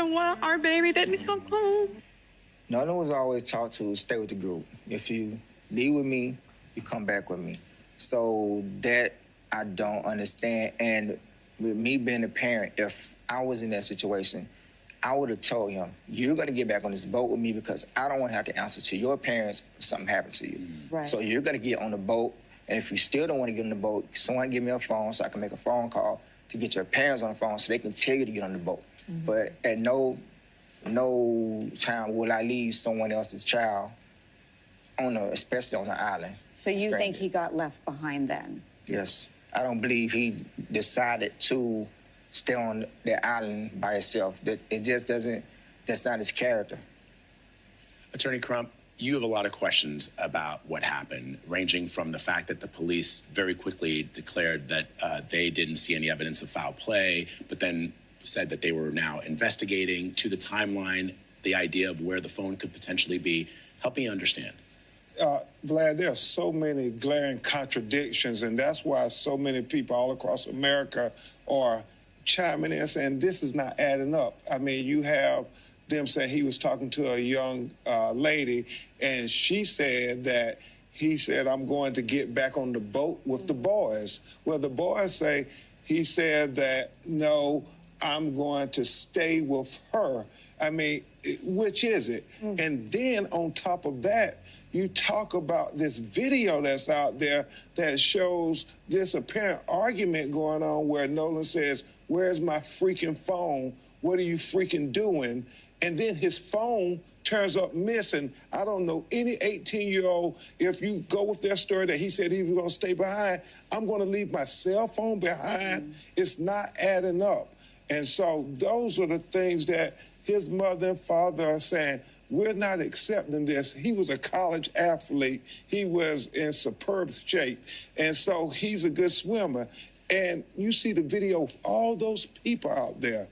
know what? Our baby didn't come home. Nolan was always taught to stay with the group. If you leave with me, you come back with me. So that I don't understand. And with me being a parent, if I was in that situation, I would have told him, you're going to get back on this boat with me because I don't want to have to answer to your parents if something happened to you. Right. So you're going to get on the boat. And if you still don't want to get on the boat, someone give me a phone so I can make a phone call to get your parents on the phone so they can tell you to get on the boat. But at no time will I leave someone else's child especially on the island. So you think he got left behind then? Yes. I don't believe he decided to stay on the island by himself. It just doesn't, that's not his character. Attorney Crump, you have a lot of questions about what happened, ranging from the fact that the police very quickly declared that they didn't see any evidence of foul play, but then said that they were now investigating, to the timeline, the idea of where the phone could potentially be. Help me understand. Vlad, there are so many glaring contradictions, and that's why so many people all across America are chiming in saying this is not adding up. I mean, you have them saying he was talking to a young lady, and she said that he said, I'm going to get back on the boat with the boys. Well, the boys say he said that, no, I'm going to stay with her. I mean, which is it? And then on top of that, you talk about this video that's out there that shows this apparent argument going on where Nolan says, where's my freaking phone? What are you freaking doing? And then his phone turns up missing. I don't know any 18-year-old, if you go with their story that he said he was going to stay behind, I'm going to leave my cell phone behind. It's not adding up. And so those are the things that his mother and father are saying, we're not accepting this. He was a college athlete. He was in superb shape. And so he's a good swimmer. And you see the video of all those people out there.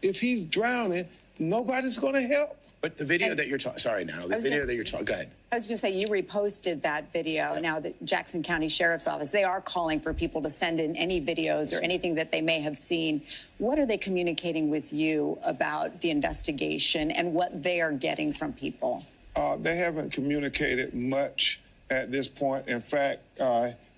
If he's drowning, nobody's going to help. But the video that you're talking, sorry, now, the video that you're talking, go ahead. I was going to say, you reposted that video. Now, the Jackson County Sheriff's Office, they are calling for people to send in any videos or anything that they may have seen. What are they communicating with you about the investigation and what they are getting from people? They haven't communicated much at this point. In fact,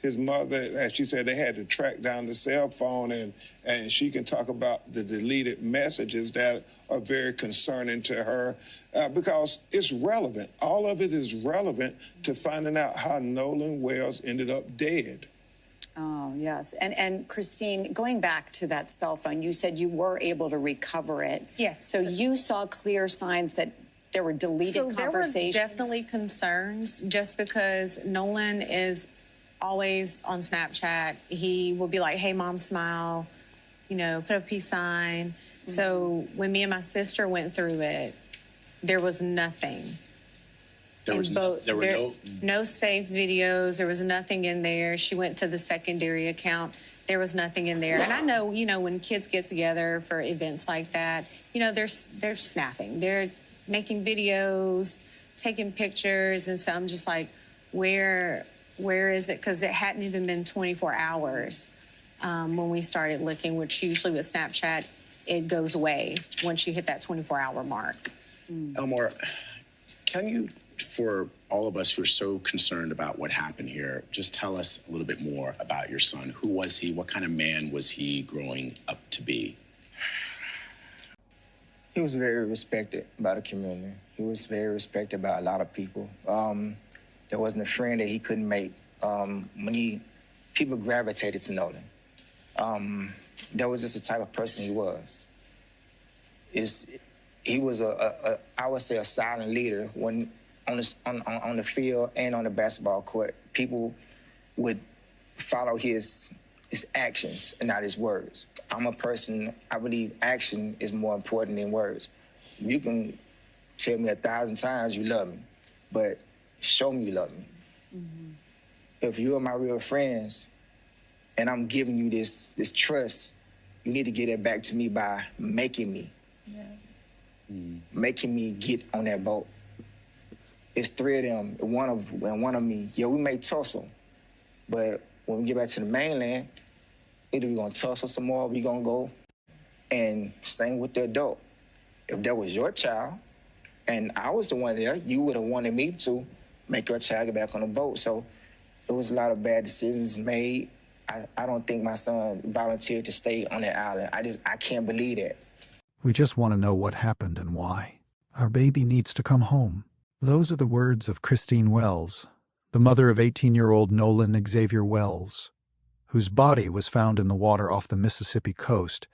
his mother, as she said, they had to track down the cell phone, and she can talk about the deleted messages that are very concerning to her because it's relevant. All of it is relevant to finding out how Nolan Wells ended up dead. Oh, yes. And Christine, going back to that cell phone, you said you were able to recover it. Yes. So you saw clear signs that there were deleted conversations? There were definitely concerns just because Nolan is always on Snapchat. He will be like, hey, mom, smile, you know, put a peace sign. So when me and my sister went through it, there was nothing. There were no saved videos. There was nothing in there. She went to the secondary account. There was nothing in there. And I know, you know, when kids get together for events like that, you know, they're snapping. They're making videos, taking pictures. And so I'm just like, where is it? Because it hadn't even been 24 hours when we started looking, which usually with Snapchat, it goes away once you hit that 24-hour mark. Elmore, can you, for all of us who are so concerned about what happened here, just tell us a little bit more about your son? Who was he? What kind of man was he growing up to be? He was very respected by the community. He was very respected by a lot of people. There wasn't a friend that he couldn't make. People gravitated to Nolan. That was just the type of person he was. He was I would say, a silent leader. When on the field and on the basketball court, people would follow his actions and not his words. I'm a person, I believe action is more important than words. You can tell me 1,000 times you love me, but show me you love me. If you are my real friends and I'm giving you this trust, you need to get it back to me by making me. Making me get on that boat. It's 3 of them, one of me. Yeah, we may tussle, but when we get back to the mainland, either we're gonna tussle some more, or we're gonna go and sing with the adult. if that was your child and I was the one there, you would have wanted me to make your child get back on the boat. So it was a lot of bad decisions made. I don't think my son volunteered to stay on that island. I can't believe that. We just want to know what happened and why. Our baby needs to come home. Those are the words of Christine Wells, the mother of 18-year-old Nolan Xavier Wells, whose body was found in the water off the Mississippi coast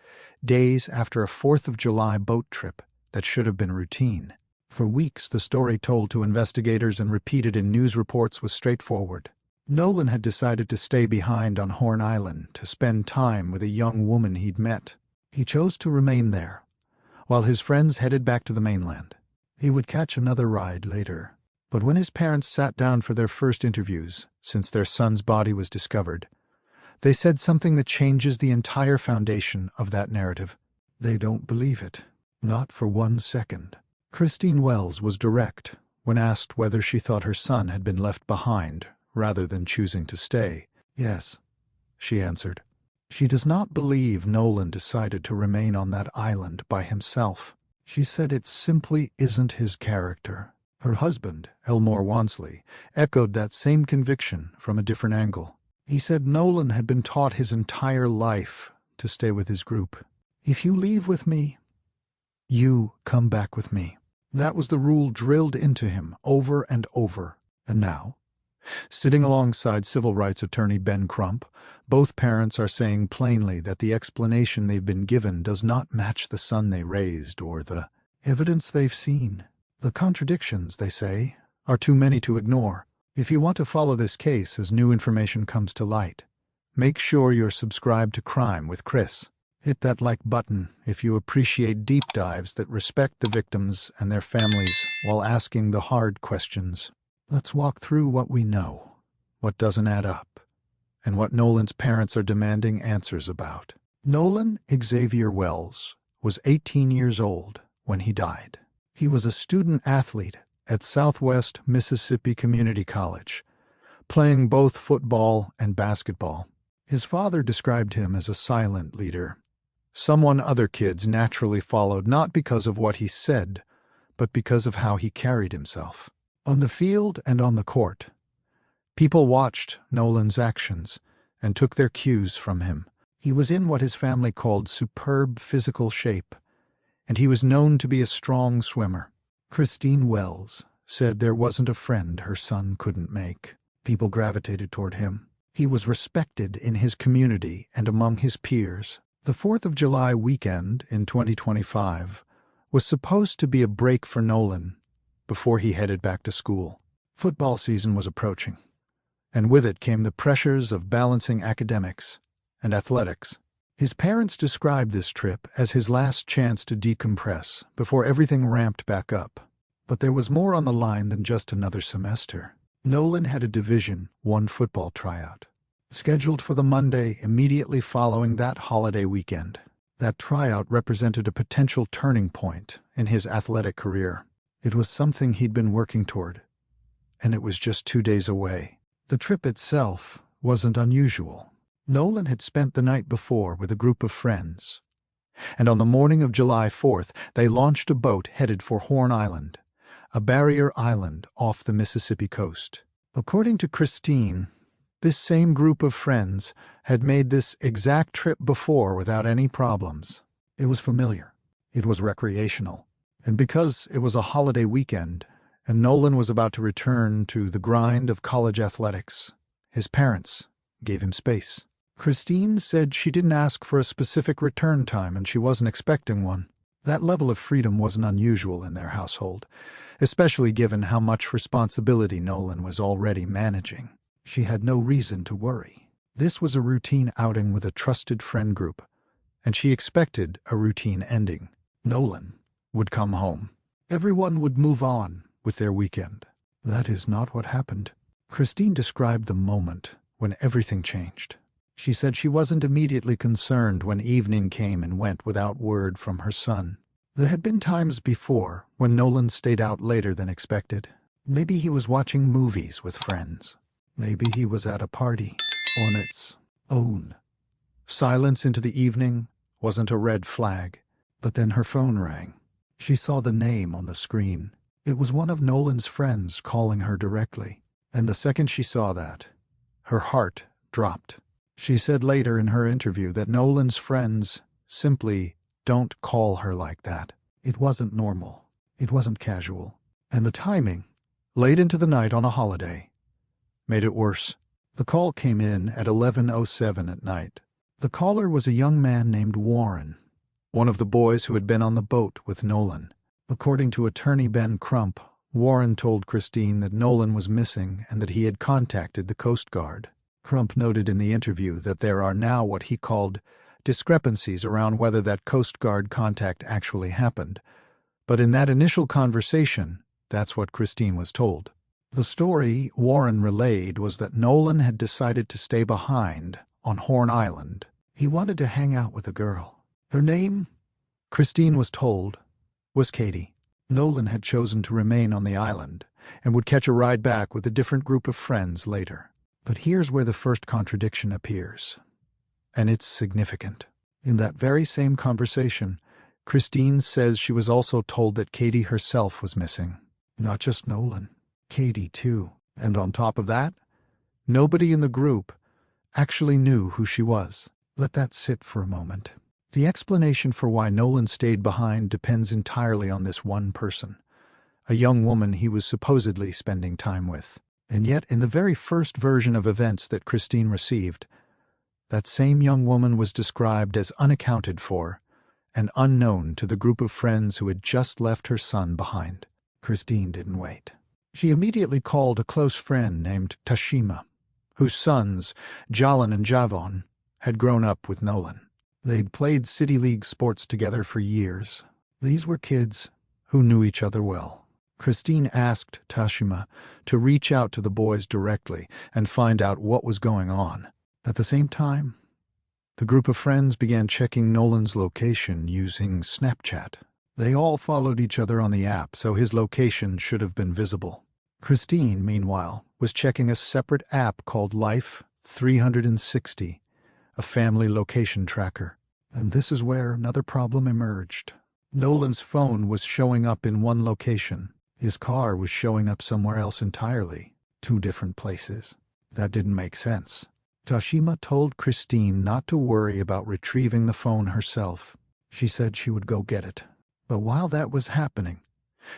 days after a 4th of July boat trip that should have been routine. For weeks, the story told to investigators and repeated in news reports was straightforward. Nolan had decided to stay behind on Horn Island to spend time with a young woman he'd met. He chose to remain there, while his friends headed back to the mainland. He would catch another ride later. But when his parents sat down for their first interviews since their son's body was discovered, they said something that changes the entire foundation of that narrative. They don't believe it. Not for 1 second. Christine Wells was direct when asked whether she thought her son had been left behind rather than choosing to stay. Yes, she answered. She does not believe Nolan decided to remain on that island by himself. She said it simply isn't his character. Her husband, Elmore Wansley, echoed that same conviction from a different angle. He said Nolan had been taught his entire life to stay with his group. If you leave with me, you come back with me. That was the rule drilled into him over and over. And now, sitting alongside civil rights attorney Ben Crump, both parents are saying plainly that the explanation they've been given does not match the son they raised or the evidence they've seen. The contradictions, they say, are too many to ignore. If you want to follow this case as new information comes to light, make sure you're subscribed to Crime with Chris. Hit that like button if you appreciate deep dives that respect the victims and their families while asking the hard questions. Let's walk through what we know, what doesn't add up, and what Nolan's parents are demanding answers about. Nolan Xavier Wells was 18 years old when he died. He was a student athlete at Southwest Mississippi Community College, playing both football and basketball. His father described him as a silent leader, someone other kids naturally followed not because of what he said, but because of how he carried himself. On the field and on the court, people watched Nolan's actions and took their cues from him. He was in what his family called superb physical shape, and he was known to be a strong swimmer. Christine Wells said there wasn't a friend her son couldn't make. People gravitated toward him. He was respected in his community and among his peers. The 4th of July weekend in 2025 was supposed to be a break for Nolan before he headed back to school. Football season was approaching, and with it came the pressures of balancing academics and athletics. His parents described this trip as his last chance to decompress before everything ramped back up. But there was more on the line than just another semester. Nolan had a Division I football tryout scheduled for the Monday immediately following that holiday weekend. That tryout represented a potential turning point in his athletic career. It was something he'd been working toward, and it was just 2 days away. The trip itself wasn't unusual. Nolan had spent the night before with a group of friends, and on the morning of July 4th, they launched a boat headed for Horn Island, a barrier island off the Mississippi coast. According to Christine, this same group of friends had made this exact trip before without any problems. It was familiar. It was recreational. And because it was a holiday weekend, and Nolan was about to return to the grind of college athletics, his parents gave him space. Christine said she didn't ask for a specific return time and she wasn't expecting one. That level of freedom wasn't unusual in their household, especially given how much responsibility Nolan was already managing. She had no reason to worry. This was a routine outing with a trusted friend group, and she expected a routine ending. Nolan would come home. Everyone would move on with their weekend. That is not what happened. Christine described the moment when everything changed. She said she wasn't immediately concerned when evening came and went without word from her son. There had been times before when Nolan stayed out later than expected. Maybe he was watching movies with friends. Maybe he was at a party on its own. Silence into the evening wasn't a red flag, but then her phone rang. She saw the name on the screen. It was one of Nolan's friends calling her directly. And the second she saw that, her heart dropped. She said later in her interview that Nolan's friends simply don't call her like that. It wasn't normal. It wasn't casual. And the timing, late into the night on a holiday, made it worse. The call came in at 11:07 at night. The caller was a young man named Warren, one of the boys who had been on the boat with Nolan. According to attorney Ben Crump, Warren told Christine that Nolan was missing and that he had contacted the Coast Guard. Crump noted in the interview that there are now what he called discrepancies around whether that Coast Guard contact actually happened. But in that initial conversation, that's what Christine was told. The story Warren relayed was that Nolan had decided to stay behind on Horn Island. He wanted to hang out with a girl. Her name, Christine was told, was Katie. Nolan had chosen to remain on the island and would catch a ride back with a different group of friends later. But here's where the first contradiction appears. And it's significant. In that very same conversation, Christine says she was also told that Katie herself was missing. Not just Nolan, Katie too. And on top of that, nobody in the group actually knew who she was. Let that sit for a moment. The explanation for why Nolan stayed behind depends entirely on this one person, a young woman he was supposedly spending time with. And yet, in the very first version of events that Christine received, that same young woman was described as unaccounted for and unknown to the group of friends who had just left her son behind. Christine didn't wait. She immediately called a close friend named Tashima, whose sons, Jalan and Javon, had grown up with Nolan. They'd played City League sports together for years. These were kids who knew each other well. Christine asked Tashima to reach out to the boys directly and find out what was going on. At the same time, the group of friends began checking Nolan's location using Snapchat. They all followed each other on the app, so his location should have been visible. Christine, meanwhile, was checking a separate app called Life 360, a family location tracker. And this is where another problem emerged. Nolan's phone was showing up in one location. His car was showing up somewhere else entirely. 2 different places. That didn't make sense. Tashima told Christine not to worry about retrieving the phone herself. She said she would go get it. But while that was happening,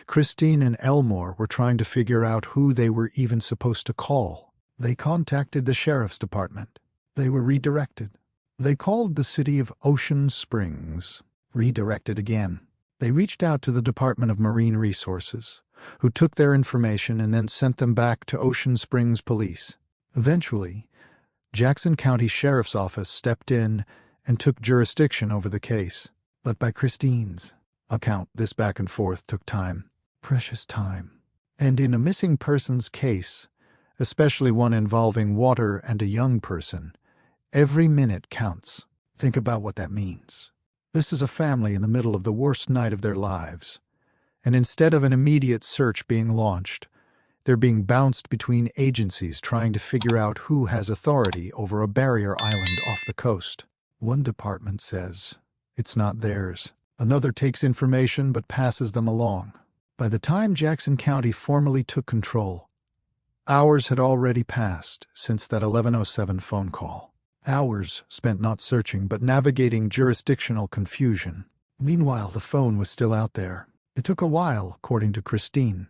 Christine and Elmore were trying to figure out who they were even supposed to call. They contacted the sheriff's department. They were redirected. They called the city of Ocean Springs. Redirected again. They reached out to the Department of Marine Resources, who took their information and then sent them back to Ocean Springs Police. Eventually, Jackson County Sheriff's Office stepped in and took jurisdiction over the case. But by Christine's account, this back and forth took time. Precious time. And in a missing persons case, especially one involving water and a young person, every minute counts. Think about what that means. This is a family in the middle of the worst night of their lives. And instead of an immediate search being launched, they're being bounced between agencies trying to figure out who has authority over a barrier island off the coast. One department says it's not theirs. Another takes information but passes them along. By the time Jackson County formally took control, hours had already passed since that 11:07 phone call. Hours spent not searching but navigating jurisdictional confusion. Meanwhile, the phone was still out there. It took a while, according to Christine,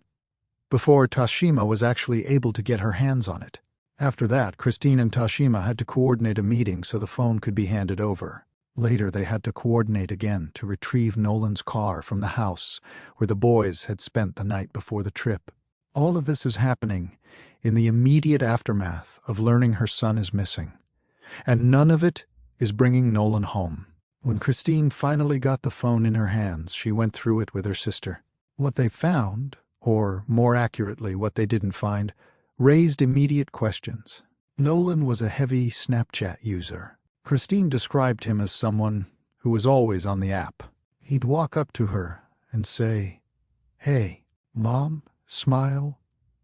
before Tashima was actually able to get her hands on it. After that, Christine and Tashima had to coordinate a meeting so the phone could be handed over. Later, they had to coordinate again to retrieve Nolan's car from the house where the boys had spent the night before the trip. All of this is happening in the immediate aftermath of learning her son is missing. And none of it is bringing Nolan home. When Christine finally got the phone in her hands, she went through it with her sister. What they found, or more accurately, what they didn't find, raised immediate questions. Nolan was a heavy Snapchat user. Christine described him as someone who was always on the app. He'd walk up to her and say, "Hey, Mom," smile,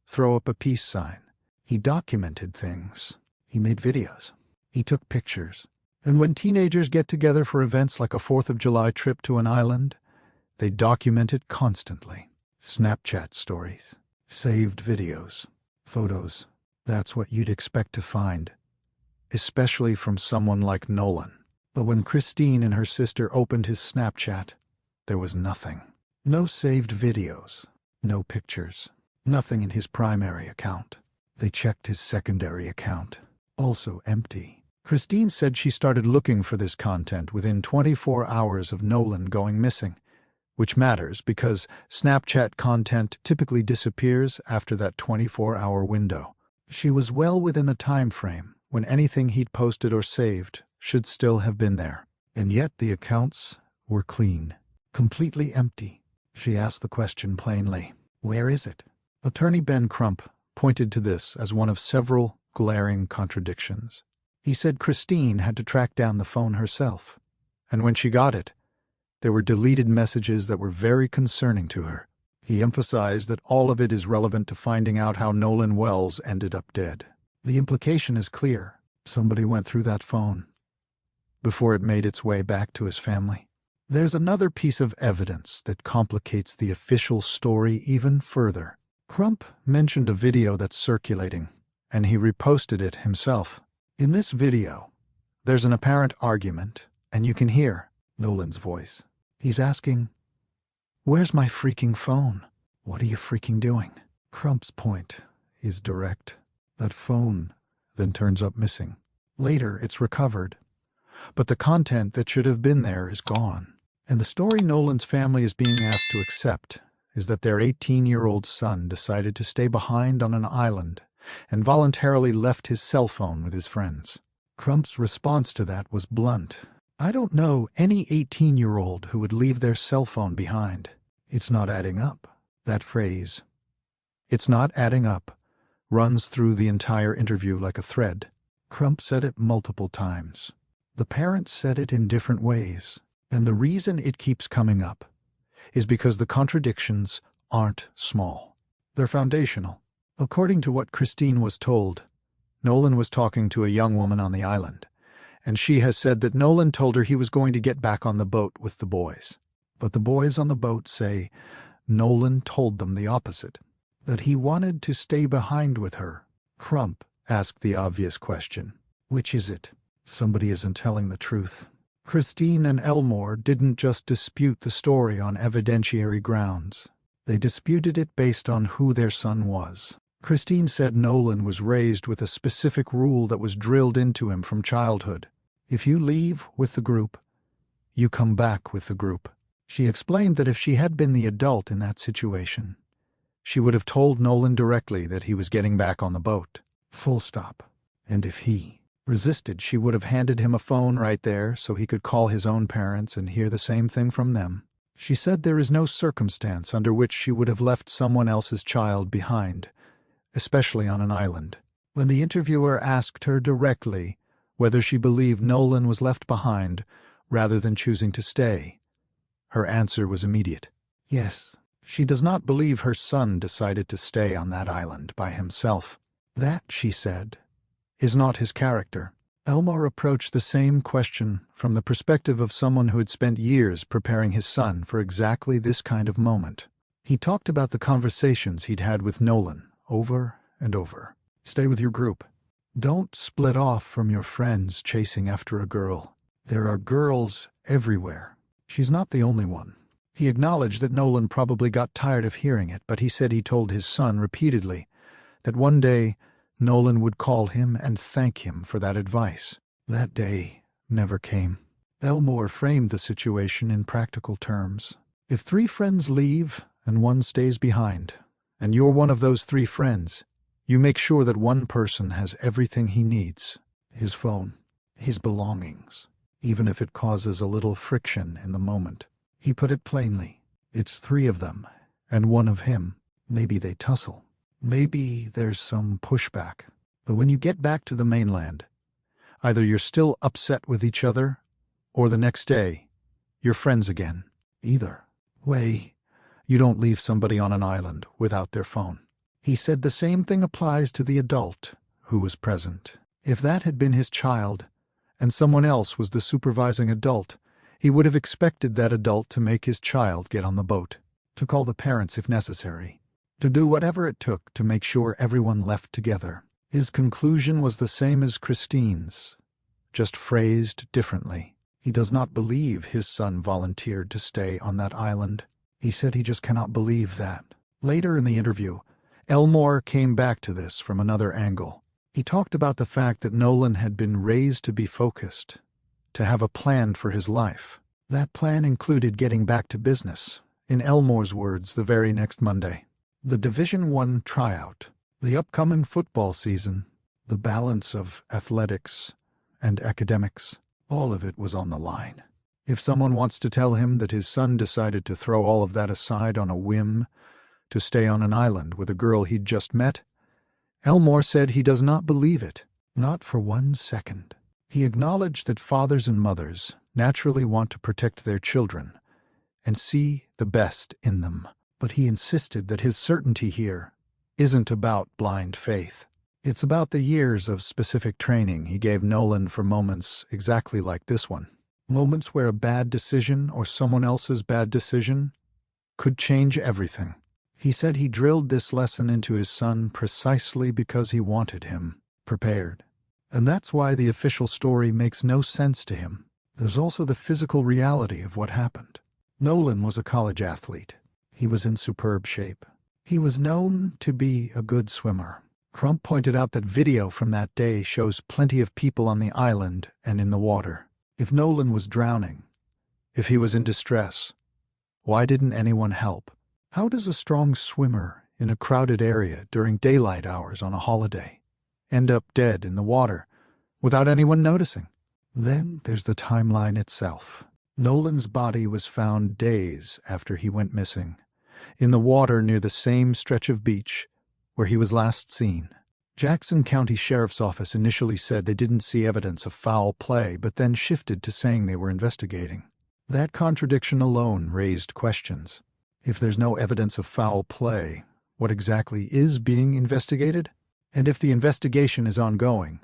throw up a peace sign. He documented things. He made videos. He took pictures. And when teenagers get together for events like a 4th of July trip to an island, They document it constantly. Snapchat stories, saved videos, photos. That's what you'd expect to find, especially from someone like Nolan. But when Christine and her sister opened his Snapchat, there was nothing. No saved videos, no pictures, nothing in his primary account. They checked his secondary account, also empty. Christine said she started looking for this content within 24 hours of Nolan going missing, which matters because Snapchat content typically disappears after that 24-hour window. She was well within the time frame when anything he'd posted or saved should still have been there. And yet the accounts were clean, completely empty. She asked the question plainly, "Where is it?" Attorney Ben Crump pointed to this as one of several glaring contradictions. He said Christine had to track down the phone herself, and when she got it, there were deleted messages that were very concerning to her. He emphasized that all of it is relevant to finding out how Nolan Wells ended up dead. The implication is clear. Somebody went through that phone before it made its way back to his family. There's another piece of evidence that complicates the official story even further. Crump mentioned a video that's circulating, and he reposted it himself. In this video, there's an apparent argument, and you can hear Nolan's voice. He's asking, "Where's my freaking phone? What are you freaking doing?" Crump's point is direct. That phone then turns up missing. Later, it's recovered, but the content that should have been there is gone. And the story Nolan's family is being asked to accept is that their 18-year-old son decided to stay behind on an island and voluntarily left his cell phone with his friends. Crump's response to that was blunt. "I don't know any 18-year-old who would leave their cell phone behind. It's not adding up." That phrase, "it's not adding up," runs through the entire interview like a thread. Crump said it multiple times. The parents said it in different ways, and the reason it keeps coming up is because the contradictions aren't small. They're foundational. According to what Christine was told, Nolan was talking to a young woman on the island, and she has said that Nolan told her he was going to get back on the boat with the boys. But the boys on the boat say Nolan told them the opposite, that he wanted to stay behind with her. Crump asked the obvious question, which is it? Somebody isn't telling the truth. Christine and Elmore didn't just dispute the story on evidentiary grounds. They disputed it based on who their son was. Christine said Nolan was raised with a specific rule that was drilled into him from childhood. If you leave with the group, you come back with the group. She explained that if she had been the adult in that situation, she would have told Nolan directly that he was getting back on the boat. Full stop. And if he resisted, she would have handed him a phone right there so he could call his own parents and hear the same thing from them. She said there is no circumstance under which she would have left someone else's child behind, especially on an island. When the interviewer asked her directly whether she believed Nolan was left behind rather than choosing to stay, her answer was immediate. Yes, she does not believe her son decided to stay on that island by himself. That, she said, is not his character. Elmore approached the same question from the perspective of someone who had spent years preparing his son for exactly this kind of moment. He talked about the conversations he'd had with Nolan over and over. Stay with your group. Don't split off from your friends chasing after a girl. There are girls everywhere. She's not the only one. He acknowledged that Nolan probably got tired of hearing it, but he said he told his son repeatedly that one day Nolan would call him and thank him for that advice. That day never came. Elmore framed the situation in practical terms. If 3 friends leave and one stays behind, and you're one of those 3 friends, you make sure that one person has everything he needs. His phone, his belongings, even if it causes a little friction in the moment. He put it plainly. It's 3 of them, and one of him. Maybe they tussle. Maybe there's some pushback. But when you get back to the mainland, either you're still upset with each other, or the next day, you're friends again. Either way, you don't leave somebody on an island without their phone. He said the same thing applies to the adult who was present. If that had been his child, and someone else was the supervising adult, He would have expected that adult to make his child get on the boat, to call the parents if necessary, to do whatever it took to make sure everyone left together. His conclusion was the same as Christine's, just phrased differently. He does not believe his son volunteered to stay on that island. He said he just cannot believe that. Later in the interview, Elmore came back to this from another angle. He talked about the fact that Nolan had been raised to be focused, to have a plan for his life. That plan included getting back to business, in Elmore's words, the very next Monday. The Division I tryout, the upcoming football season, the balance of athletics and academics, all of it was on the line. If someone wants to tell him that his son decided to throw all of that aside on a whim, to stay on an island with a girl he'd just met, Elmore said he does not believe it, not for 1 second. He acknowledged that fathers and mothers naturally want to protect their children and see the best in them, but he insisted that his certainty here isn't about blind faith. It's about the years of specific training he gave Nolan for moments exactly like this one. Moments where a bad decision or someone else's bad decision could change everything. He said he drilled this lesson into his son precisely because he wanted him prepared. And that's why the official story makes no sense to him. There's also the physical reality of what happened. Nolan was a college athlete. He was in superb shape. He was known to be a good swimmer. Crump pointed out that video from that day shows plenty of people on the island and in the water. If Nolan was drowning, if he was in distress, why didn't anyone help? How does a strong swimmer in a crowded area during daylight hours on a holiday end up dead in the water without anyone noticing? Then there's the timeline itself. Nolan's body was found days after he went missing, in the water near the same stretch of beach where he was last seen. Jackson County Sheriff's Office initially said they didn't see evidence of foul play, but then shifted to saying they were investigating. That contradiction alone raised questions. If there's no evidence of foul play, what exactly is being investigated? And if the investigation is ongoing,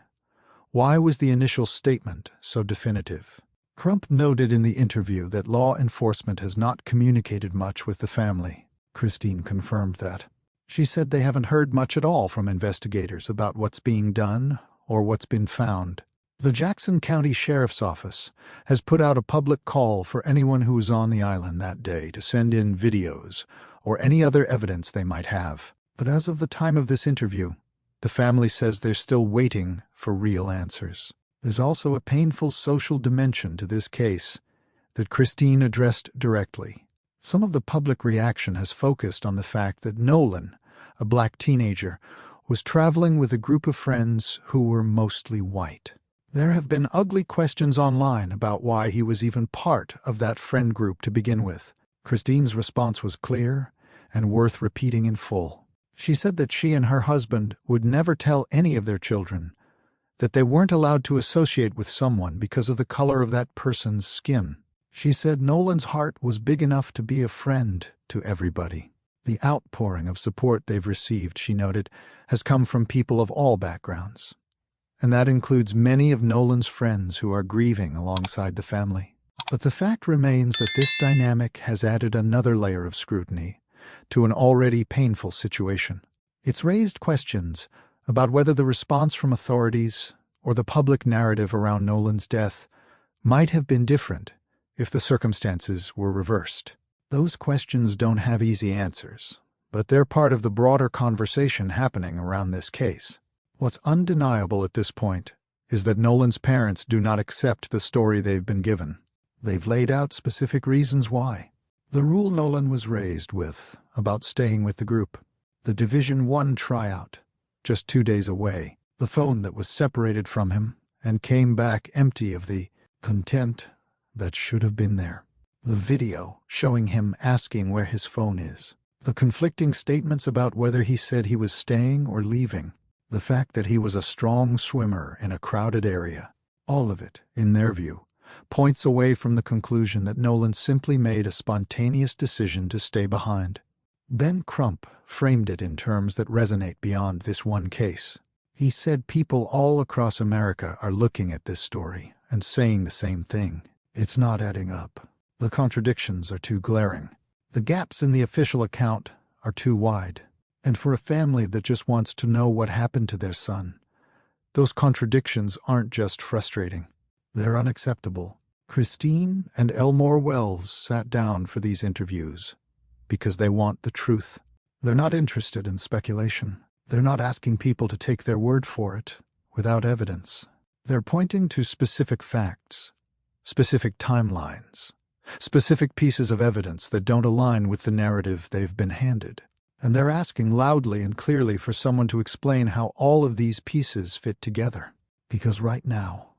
why was the initial statement so definitive? Crump noted in the interview that law enforcement has not communicated much with the family. Christine confirmed that. She said they haven't heard much at all from investigators about what's being done or what's been found. The Jackson County Sheriff's Office has put out a public call for anyone who was on the island that day to send in videos or any other evidence they might have. But as of the time of this interview, the family says they're still waiting for real answers. There's also a painful social dimension to this case that Christine addressed directly. Some of the public reaction has focused on the fact that Nolan, a black teenager, was traveling with a group of friends who were mostly white. There have been ugly questions online about why he was even part of that friend group to begin with. Christine's response was clear and worth repeating in full. She said that she and her husband would never tell any of their children that they weren't allowed to associate with someone because of the color of that person's skin. She said Nolan's heart was big enough to be a friend to everybody. The outpouring of support they've received, she noted, has come from people of all backgrounds. And that includes many of Nolan's friends who are grieving alongside the family. But the fact remains that this dynamic has added another layer of scrutiny to an already painful situation. It's raised questions about whether the response from authorities or the public narrative around Nolan's death might have been different if the circumstances were reversed. Those questions don't have easy answers, but they're part of the broader conversation happening around this case. What's undeniable at this point is that Nolan's parents do not accept the story they've been given. They've laid out specific reasons why. The rule Nolan was raised with about staying with the group, the Division I tryout, just 2 days away, the phone that was separated from him and came back empty of the content that should have been there, the video showing him asking where his phone is, the conflicting statements about whether he said he was staying or leaving, the fact that he was a strong swimmer in a crowded area. All of it, in their view, points away from the conclusion that Nolan simply made a spontaneous decision to stay behind. Ben Crump framed it in terms that resonate beyond this one case. He said people all across America are looking at this story and saying the same thing. It's not adding up. The contradictions are too glaring. The gaps in the official account are too wide. And for a family that just wants to know what happened to their son, those contradictions aren't just frustrating. They're unacceptable. Christine and Elmore Wells sat down for these interviews because they want the truth. They're not interested in speculation. They're not asking people to take their word for it without evidence. They're pointing to specific facts, specific timelines, specific pieces of evidence that don't align with the narrative they've been handed. And they're asking loudly and clearly for someone to explain how all of these pieces fit together. Because right now,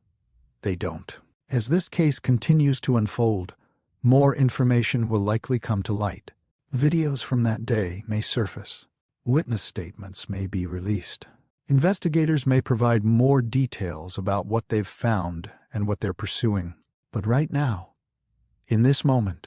they don't. As this case continues to unfold, more information will likely come to light. Videos from that day may surface. Witness statements may be released. Investigators may provide more details about what they've found and what they're pursuing. But right now, in this moment,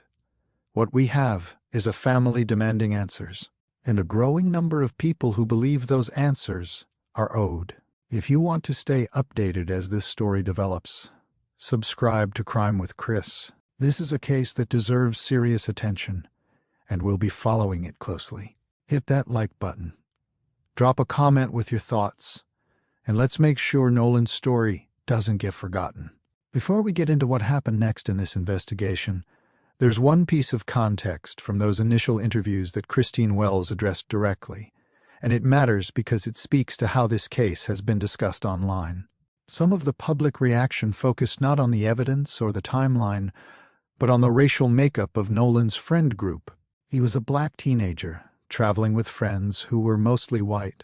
what we have is a family demanding answers, and a growing number of people who believe those answers are owed. If you want to stay updated as this story develops, subscribe to Crime with Chris. This is a case that deserves serious attention, and we'll be following it closely. Hit that like button. Drop a comment with your thoughts, and let's make sure Nolan's story doesn't get forgotten. Before we get into what happened next in this investigation, there's one piece of context from those initial interviews that Christine Wells addressed directly, and it matters because it speaks to how this case has been discussed online. Some of the public reaction focused not on the evidence or the timeline, but on the racial makeup of Nolan's friend group. He was a black teenager, traveling with friends who were mostly white,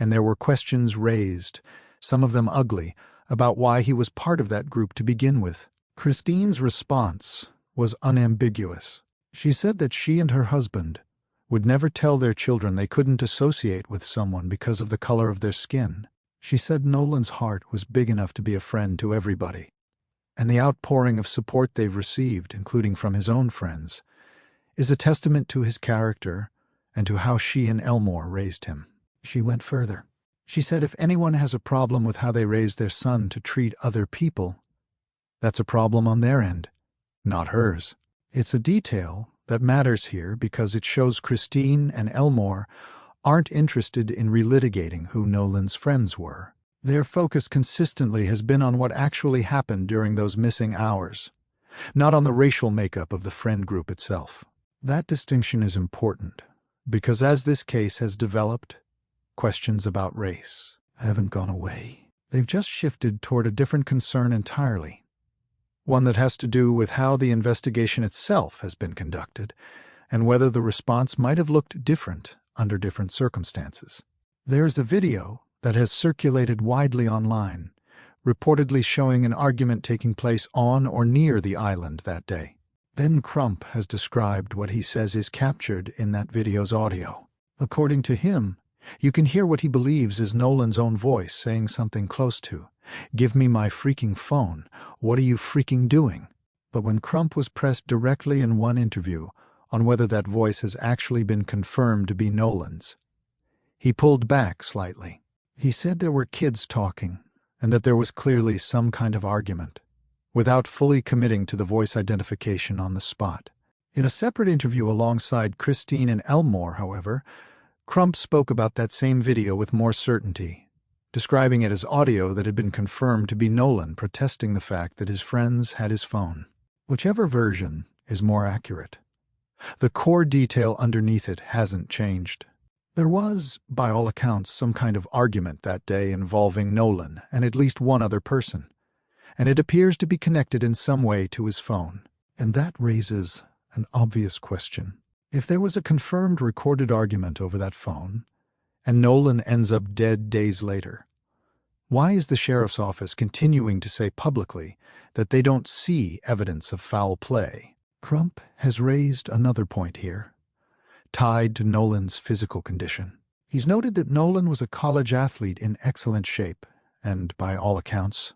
and there were questions raised, some of them ugly, about why he was part of that group to begin with. Christine's response was unambiguous. She said that she and her husband would never tell their children they couldn't associate with someone because of the color of their skin. She said Nolan's heart was big enough to be a friend to everybody, and the outpouring of support they've received, including from his own friends, is a testament to his character and to how she and Elmore raised him. She went further. She said if anyone has a problem with how they raise their son to treat other people, that's a problem on their end, not hers. It's a detail that matters here because it shows Christine and Elmore aren't interested in relitigating who Nolan's friends were. Their focus consistently has been on what actually happened during those missing hours, not on the racial makeup of the friend group itself. That distinction is important because as this case has developed, questions about race haven't gone away. They've just shifted toward a different concern entirely, one that has to do with how the investigation itself has been conducted and whether the response might have looked different under different circumstances. There's a video that has circulated widely online, reportedly showing an argument taking place on or near the island that day. Ben Crump has described what he says is captured in that video's audio. According to him, you can hear what he believes is Nolan's own voice saying something close to, "Give me my freaking phone. What are you freaking doing?" But when Crump was pressed directly in one interview on whether that voice has actually been confirmed to be Nolan's, he pulled back slightly. He said there were kids talking and that there was clearly some kind of argument, without fully committing to the voice identification on the spot. In a separate interview alongside Christine and Elmore, however, Crump spoke about that same video with more certainty, describing it as audio that had been confirmed to be Nolan protesting the fact that his friends had his phone. Whichever version is more accurate, the core detail underneath it hasn't changed. There was, by all accounts, some kind of argument that day involving Nolan and at least one other person, and it appears to be connected in some way to his phone. And that raises an obvious question. If there was a confirmed recorded argument over that phone, and Nolan ends up dead days later, why is the sheriff's office continuing to say publicly that they don't see evidence of foul play? Crump has raised another point here, tied to Nolan's physical condition. He's noted that Nolan was a college athlete in excellent shape and, by all accounts,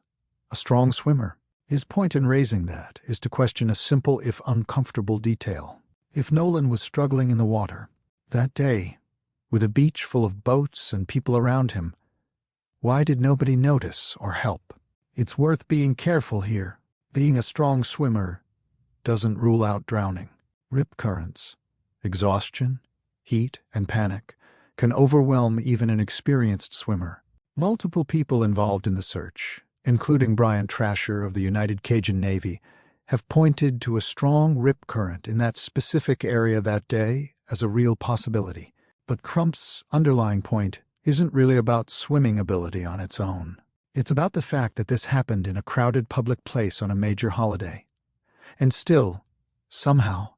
a strong swimmer. His point in raising that is to question a simple if uncomfortable detail. If Nolan was struggling in the water that day, with a beach full of boats and people around him, why did nobody notice or help? It's worth being careful here, Being a strong swimmer doesn't rule out drowning. Rip currents, exhaustion, heat, and panic can overwhelm even an experienced swimmer. Multiple people involved in the search, including Brian Trasher of the United Cajun Navy, have pointed to a strong rip current in that specific area that day as a real possibility. But Crump's underlying point isn't really about swimming ability on its own. It's about the fact that this happened in a crowded public place on a major holiday. And still, somehow,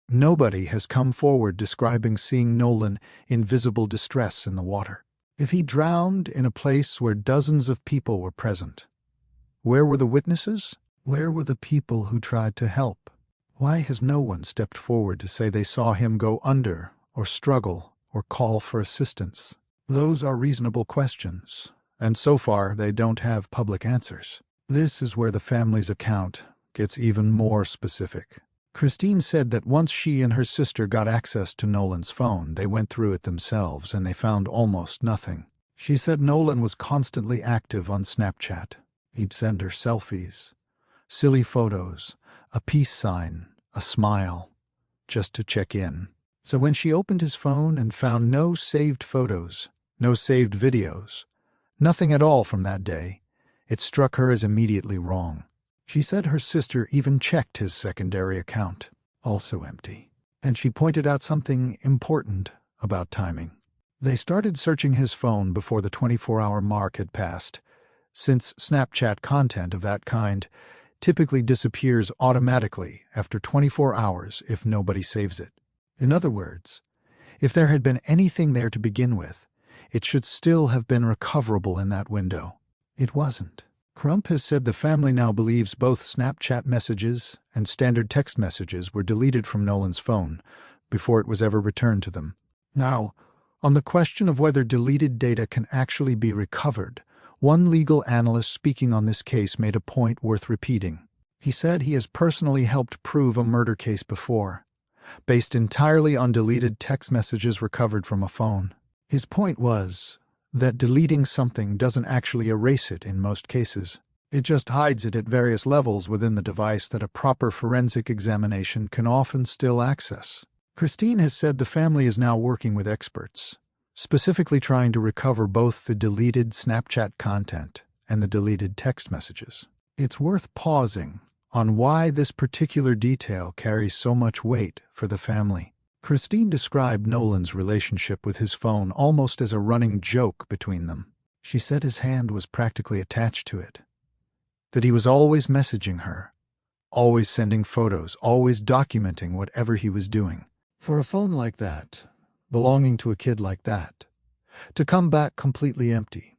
nobody has come forward describing seeing Nolan in visible distress in the water. If he drowned in a place where dozens of people were present, where were the witnesses? Where were the people who tried to help? Why has no one stepped forward to say they saw him go under, or struggle, or call for assistance? Those are reasonable questions, and so far they don't have public answers. This is where the family's account gets even more specific. Christine said that once she and her sister got access to Nolan's phone, they went through it themselves and they found almost nothing. She said Nolan was constantly active on Snapchat. He'd send her selfies, silly photos, a peace sign, a smile, just to check in. So when she opened his phone and found no saved photos, no saved videos, nothing at all from that day, it struck her as immediately wrong. She said her sister even checked his secondary account, also empty. And she pointed out something important about timing. They started searching his phone before the 24-hour mark had passed, since Snapchat content of that kind typically disappears automatically after 24 hours if nobody saves it. In other words, if there had been anything there to begin with, it should still have been recoverable in that window. It wasn't. Crump has said the family now believes both Snapchat messages and standard text messages were deleted from Nolan's phone before it was ever returned to them. Now, on the question of whether deleted data can actually be recovered, one legal analyst speaking on this case made a point worth repeating. He said he has personally helped prove a murder case before, based entirely on deleted text messages recovered from a phone. His point was that deleting something doesn't actually erase it in most cases. It just hides it at various levels within the device that a proper forensic examination can often still access. Christine has said the family is now working with experts, specifically trying to recover both the deleted Snapchat content and the deleted text messages. It's worth pausing on why this particular detail carries so much weight for the family. Christine described Nolan's relationship with his phone almost as a running joke between them. She said his hand was practically attached to it, that he was always messaging her, always sending photos, always documenting whatever he was doing. For a phone like that, belonging to a kid like that, to come back completely empty,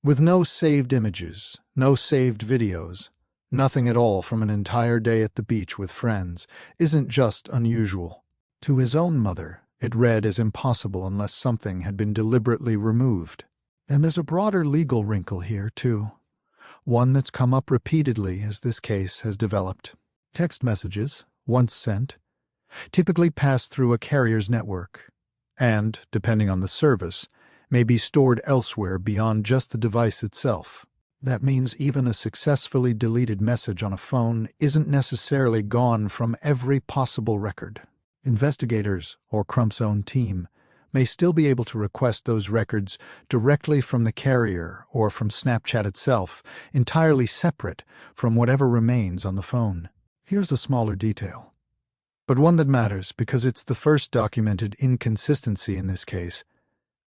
with no saved images, no saved videos, nothing at all from an entire day at the beach with friends, isn't just unusual. To his own mother, it read as impossible unless something had been deliberately removed. And there's a broader legal wrinkle here, too, one that's come up repeatedly as this case has developed. Text messages, once sent, typically pass through a carrier's network, and, depending on the service, may be stored elsewhere beyond just the device itself. That means even a successfully deleted message on a phone isn't necessarily gone from every possible record. Investigators, or Crump's own team, may still be able to request those records directly from the carrier or from Snapchat itself, entirely separate from whatever remains on the phone. Here's a smaller detail, but one that matters because it's the first documented inconsistency in this case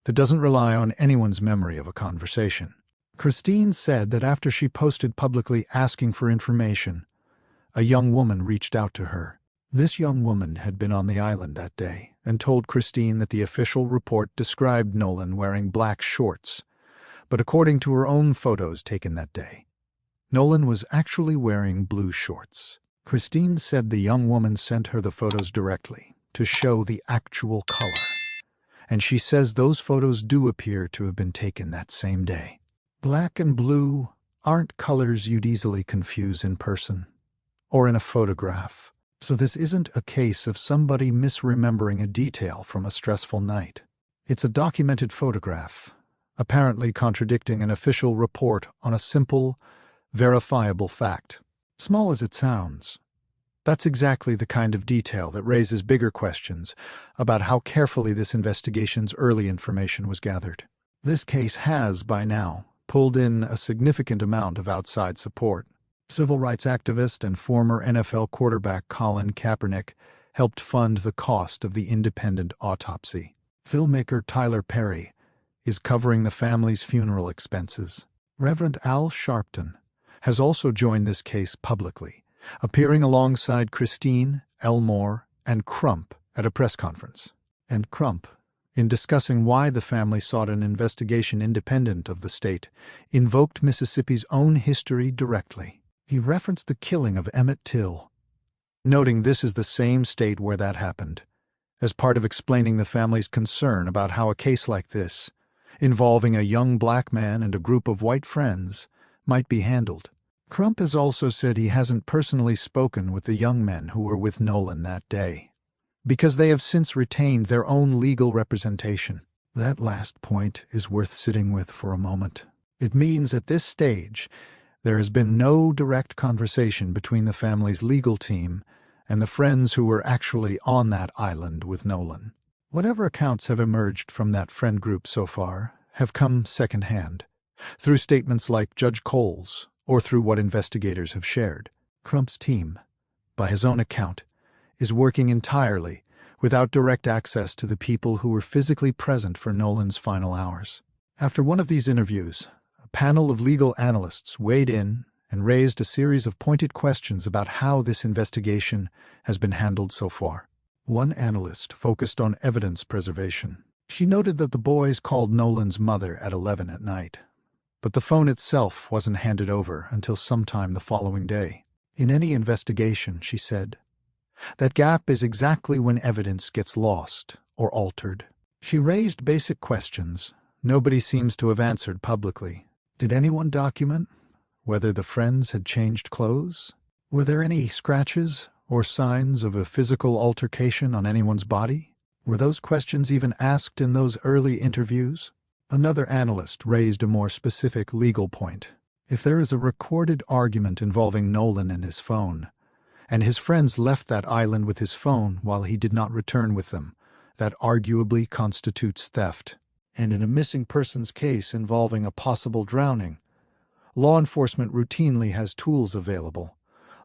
that doesn't rely on anyone's memory of a conversation. Christine said that after she posted publicly asking for information, a young woman reached out to her. This young woman had been on the island that day and told Christine that the official report described Nolan wearing black shorts, but according to her own photos taken that day, Nolan was actually wearing blue shorts. Christine said the young woman sent her the photos directly to show the actual color, and she says those photos do appear to have been taken that same day. Black and blue aren't colors you'd easily confuse in person or in a photograph, so this isn't a case of somebody misremembering a detail from a stressful night. It's a documented photograph, apparently contradicting an official report on a simple, verifiable fact. Small as it sounds, that's exactly the kind of detail that raises bigger questions about how carefully this investigation's early information was gathered. This case has, by now, pulled in a significant amount of outside support. Civil rights activist and former NFL quarterback Colin Kaepernick helped fund the cost of the independent autopsy. Filmmaker Tyler Perry is covering the family's funeral expenses. Reverend Al Sharpton has also joined this case publicly, appearing alongside Christine, Elmore, and Crump at a press conference. And Crump, in discussing why the family sought an investigation independent of the state, invoked Mississippi's own history directly. He referenced the killing of Emmett Till, noting this is the same state where that happened, as part of explaining the family's concern about how a case like this, involving a young black man and a group of white friends, might be handled. Crump has also said he hasn't personally spoken with the young men who were with Nolan that day, because they have since retained their own legal representation. That last point is worth sitting with for a moment. It means at this stage, there has been no direct conversation between the family's legal team and the friends who were actually on that island with Nolan. Whatever accounts have emerged from that friend group so far have come secondhand, through statements like Judge Cole's or through what investigators have shared. Crump's team, by his own account, is working entirely without direct access to the people who were physically present for Nolan's final hours. After one of these interviews, a panel of legal analysts weighed in and raised a series of pointed questions about how this investigation has been handled so far. One analyst focused on evidence preservation. She noted that the boys called Nolan's mother at 11 at night, but the phone itself wasn't handed over until sometime the following day. In any investigation, she said, that gap is exactly when evidence gets lost or altered. She raised basic questions nobody seems to have answered publicly. Did anyone document whether the friends had changed clothes? Were there any scratches or signs of a physical altercation on anyone's body? Were those questions even asked in those early interviews? Another analyst raised a more specific legal point. If there is a recorded argument involving Nolan and his phone, and his friends left that island with his phone while he did not return with them, that arguably constitutes theft. And in a missing persons case involving a possible drowning, law enforcement routinely has tools available,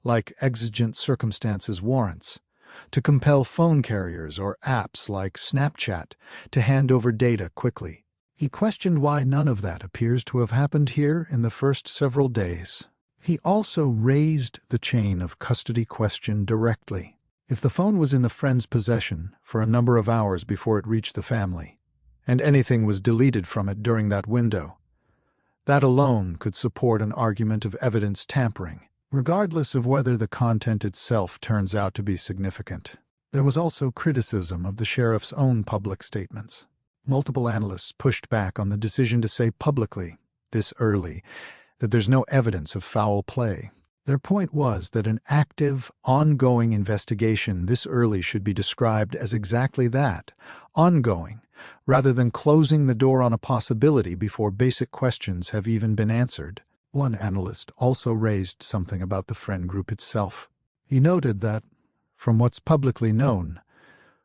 like exigent circumstances warrants, to compel phone carriers or apps like Snapchat to hand over data quickly. He questioned why none of that appears to have happened here in the first several days. He also raised the chain of custody question directly. If the phone was in the friend's possession for a number of hours before it reached the family, and anything was deleted from it during that window, that alone could support an argument of evidence tampering, regardless of whether the content itself turns out to be significant. There was also criticism of the sheriff's own public statements. Multiple analysts pushed back on the decision to say publicly, this early, that there's no evidence of foul play. Their point was that an active, ongoing investigation this early should be described as exactly that, ongoing, rather than closing the door on a possibility before basic questions have even been answered. One analyst also raised something about the friend group itself. He noted that, from what's publicly known,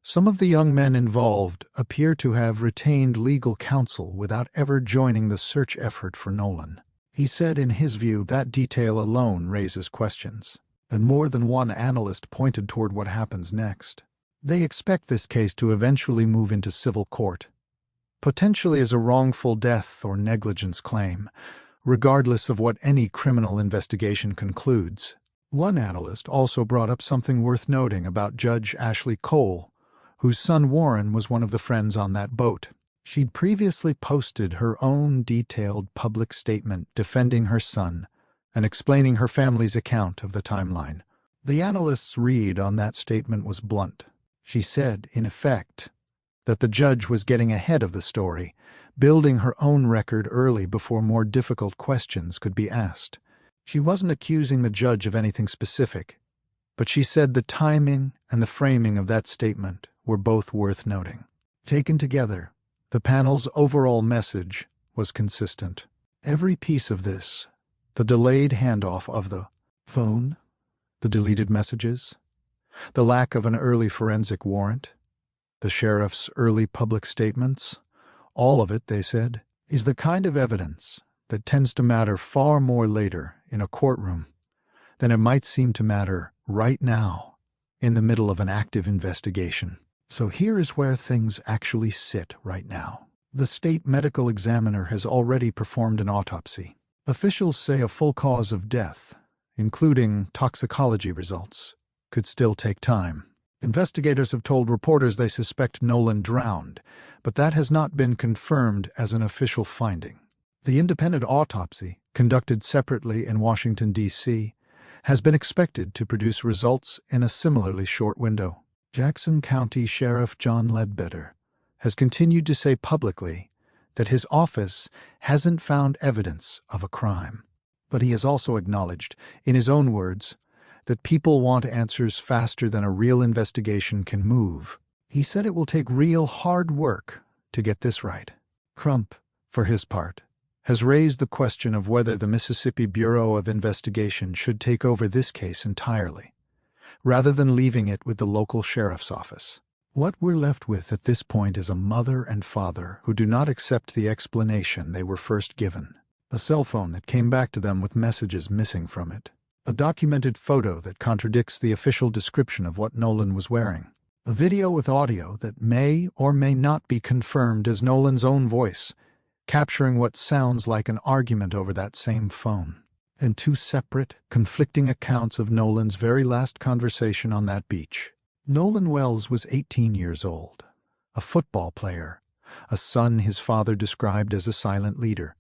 some of the young men involved appear to have retained legal counsel without ever joining the search effort for Nolan. He said in his view that detail alone raises questions, and more than one analyst pointed toward what happens next. They expect this case to eventually move into civil court, potentially as a wrongful death or negligence claim, regardless of what any criminal investigation concludes. One analyst also brought up something worth noting about Judge Ashley Cole, whose son Warren was one of the friends on that boat. She'd previously posted her own detailed public statement defending her son and explaining her family's account of the timeline. The analyst's read on that statement was blunt. She said, in effect, that the judge was getting ahead of the story, building her own record early before more difficult questions could be asked. She wasn't accusing the judge of anything specific, but she said the timing and the framing of that statement were both worth noting. Taken together, the panel's overall message was consistent. Every piece of this, the delayed handoff of the Phone, the deleted messages, the lack of an early forensic warrant, the sheriff's early public statements, all of it, they said, is the kind of evidence that tends to matter far more later in a courtroom than it might seem to matter right now in the middle of an active investigation. So here is where things actually sit right now. The state medical examiner has already performed an autopsy. Officials say a full cause of death, including toxicology results, could still take time. Investigators have told reporters they suspect Nolan drowned, but that has not been confirmed as an official finding. The independent autopsy, conducted separately in Washington, D.C., has been expected to produce results in a similarly short window. Jackson County Sheriff John Ledbetter has continued to say publicly that his office hasn't found evidence of a crime. But he has also acknowledged, in his own words, that people want answers faster than a real investigation can move. He said it will take real hard work to get this right. Crump, for his part, has raised the question of whether the Mississippi Bureau of Investigation should take over this case entirely, rather than leaving it with the local sheriff's office. What we're left with at this point is a mother and father who do not accept the explanation they were first given. A cell phone that came back to them with messages missing from it. A documented photo that contradicts the official description of what Nolan was wearing. A video with audio that may or may not be confirmed as Nolan's own voice, capturing what sounds like an argument over that same phone. And two separate, conflicting accounts of Nolan's very last conversation on that beach. Nolan Wells was 18 years old, a football player, a son his father described as a silent leader,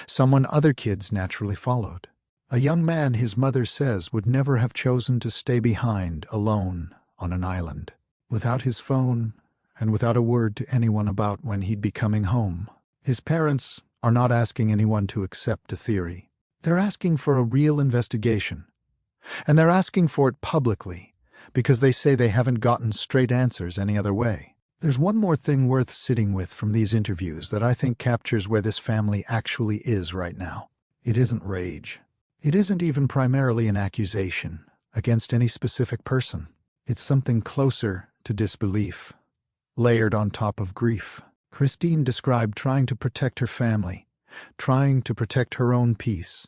someone other kids naturally followed, a young man his mother says would never have chosen to stay behind alone on an island, without his phone and without a word to anyone about when he'd be coming home. His parents are not asking anyone to accept a theory. They're asking for a real investigation, and they're asking for it publicly, because they say they haven't gotten straight answers any other way. There's one more thing worth sitting with from these interviews that I think captures where this family actually is right now. It isn't rage. It isn't even primarily an accusation against any specific person. It's something closer to disbelief, layered on top of grief. Christine described trying to protect her family, trying to protect her own peace,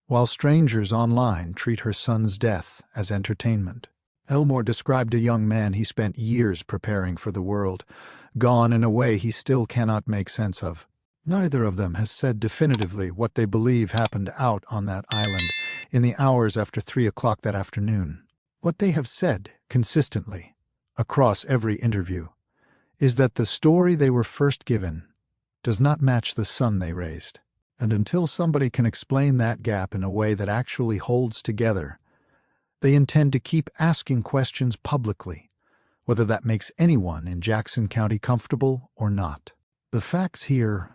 while strangers online treat her son's death as entertainment. Elmore described a young man he spent years preparing for the world, gone in a way he still cannot make sense of. Neither of them has said definitively what they believe happened out on that island in the hours after 3 o'clock that afternoon. What they have said, consistently, across every interview, is that the story they were first given does not match the son they raised. And until somebody can explain that gap in a way that actually holds together, they intend to keep asking questions publicly, whether that makes anyone in Jackson County comfortable or not. The facts here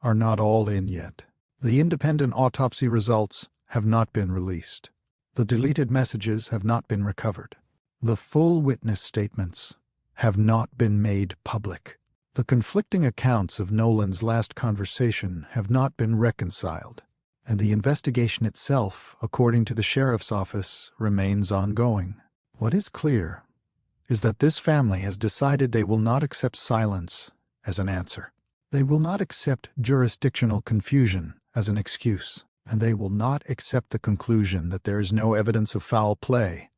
are not all in yet. The independent autopsy results have not been released. The deleted messages have not been recovered. The full witness statements have not been made public. The conflicting accounts of Nolan's last conversation have not been reconciled, and the investigation itself, according to the sheriff's office, remains ongoing. What is clear is that this family has decided they will not accept silence as an answer. They will not accept jurisdictional confusion as an excuse, and they will not accept the conclusion that there is no evidence of foul play,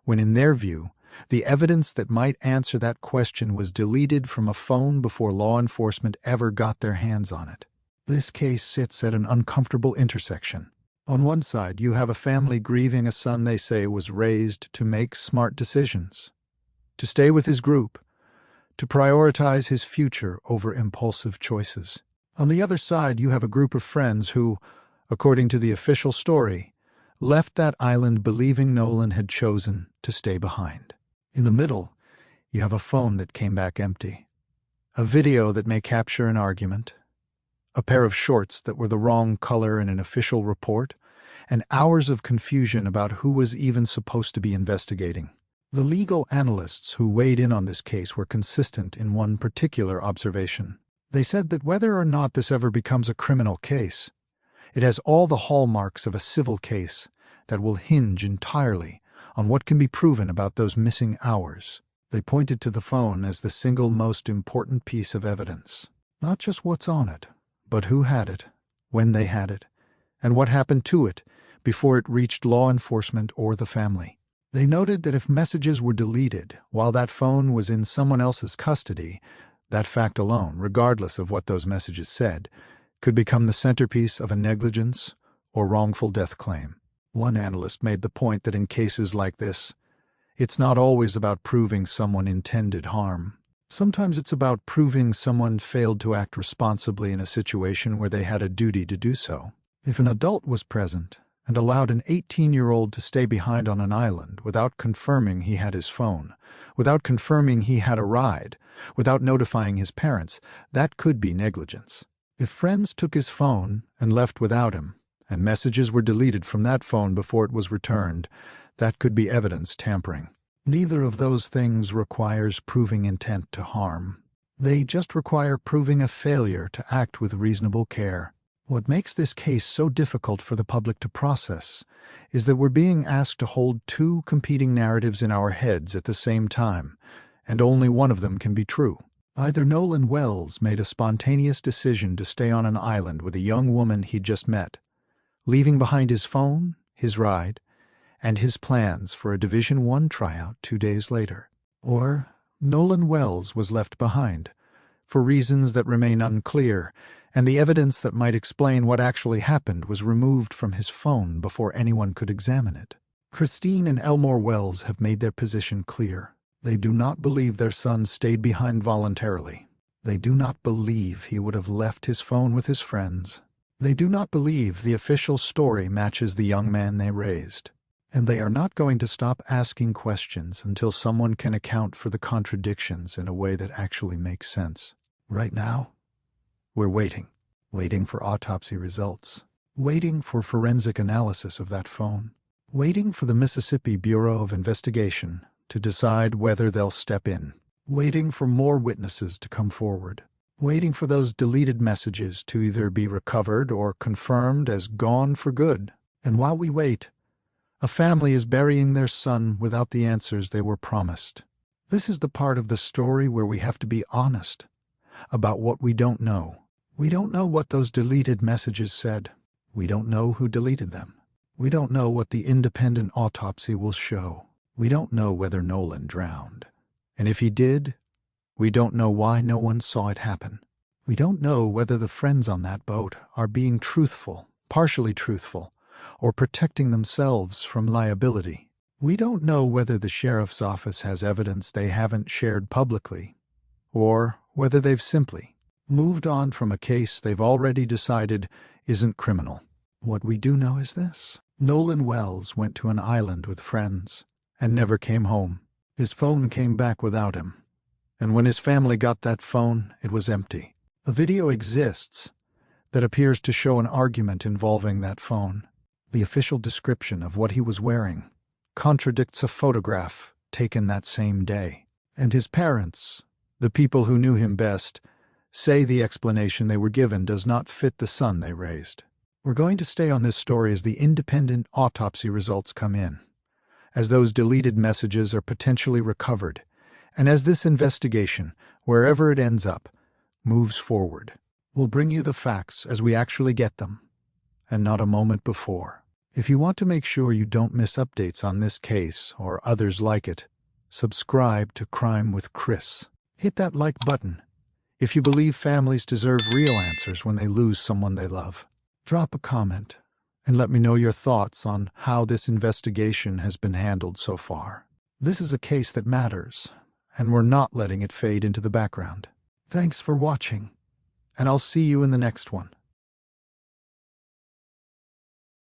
when in their view, the evidence that might answer that question was deleted from a phone before law enforcement ever got their hands on it. This case sits at an uncomfortable intersection. On one side, you have a family grieving a son they say was raised to make smart decisions, to stay with his group, to prioritize his future over impulsive choices. On the other side, you have a group of friends who, according to the official story, left that island believing Nolan had chosen to stay behind. In the middle, you have a phone that came back empty, a video that may capture an argument, a pair of shorts that were the wrong color in an official report, and hours of confusion about who was even supposed to be investigating. The legal analysts who weighed in on this case were consistent in one particular observation. They said that whether or not this ever becomes a criminal case, it has all the hallmarks of a civil case that will hinge entirely on what can be proven about those missing hours. They pointed to the phone as the single most important piece of evidence. Not just what's on it, but who had it, when they had it, and what happened to it before it reached law enforcement or the family. They noted that if messages were deleted while that phone was in someone else's custody, that fact alone, regardless of what those messages said, could become the centerpiece of a negligence or wrongful death claim. One analyst made the point that in cases like this, it's not always about proving someone intended harm. Sometimes it's about proving someone failed to act responsibly in a situation where they had a duty to do so. If an adult was present and allowed an 18-year-old to stay behind on an island without confirming he had his phone, without confirming he had a ride, without notifying his parents, that could be negligence. If friends took his phone and left without him, and messages were deleted from that phone before it was returned, that could be evidence tampering. Neither of those things requires proving intent to harm. They just require proving a failure to act with reasonable care. What makes this case so difficult for the public to process is that we're being asked to hold two competing narratives in our heads at the same time, and only one of them can be true. Either Nolan Wells made a spontaneous decision to stay on an island with a young woman he'd just met, leaving behind his phone, his ride, and his plans for a Division I tryout 2 days later. Or Nolan Wells was left behind, for reasons that remain unclear, and the evidence that might explain what actually happened was removed from his phone before anyone could examine it. Christine and Elmore Wells have made their position clear. They do not believe their son stayed behind voluntarily. They do not believe he would have left his phone with his friends. They do not believe the official story matches the young man they raised. And they are not going to stop asking questions until someone can account for the contradictions in a way that actually makes sense. Right now, we're waiting for autopsy results, waiting for forensic analysis of that phone, waiting for the Mississippi Bureau of Investigation to decide whether they'll step in, waiting for more witnesses to come forward, waiting for those deleted messages to either be recovered or confirmed as gone for good. And while we wait, a family is burying their son without the answers they were promised. This is the part of the story where we have to be honest about what we don't know. We don't know what those deleted messages said. We don't know who deleted them. We don't know what the independent autopsy will show. We don't know whether Nolan drowned. And if he did, we don't know why no one saw it happen. We don't know whether the friends on that boat are being truthful, partially truthful, or protecting themselves from liability. We don't know whether the sheriff's office has evidence they haven't shared publicly, or whether they've simply moved on from a case they've already decided isn't criminal. What we do know is this: Nolan Wells went to an island with friends and never came home. His phone came back without him, and when his family got that phone, it was empty. A video exists that appears to show an argument involving that phone. The official description of what he was wearing contradicts a photograph taken that same day. And his parents, the people who knew him best, say the explanation they were given does not fit the son they raised. We're going to stay on this story as the independent autopsy results come in, as those deleted messages are potentially recovered, and as this investigation, wherever it ends up, moves forward. We'll bring you the facts as we actually get them, and not a moment before. If you want to make sure you don't miss updates on this case or others like it, subscribe to Crime with Chris. Hit that like button if you believe families deserve real answers when they lose someone they love. Drop a comment and let me know your thoughts on how this investigation has been handled so far. This is a case that matters, and we're not letting it fade into the background. Thanks for watching, and I'll see you in the next one.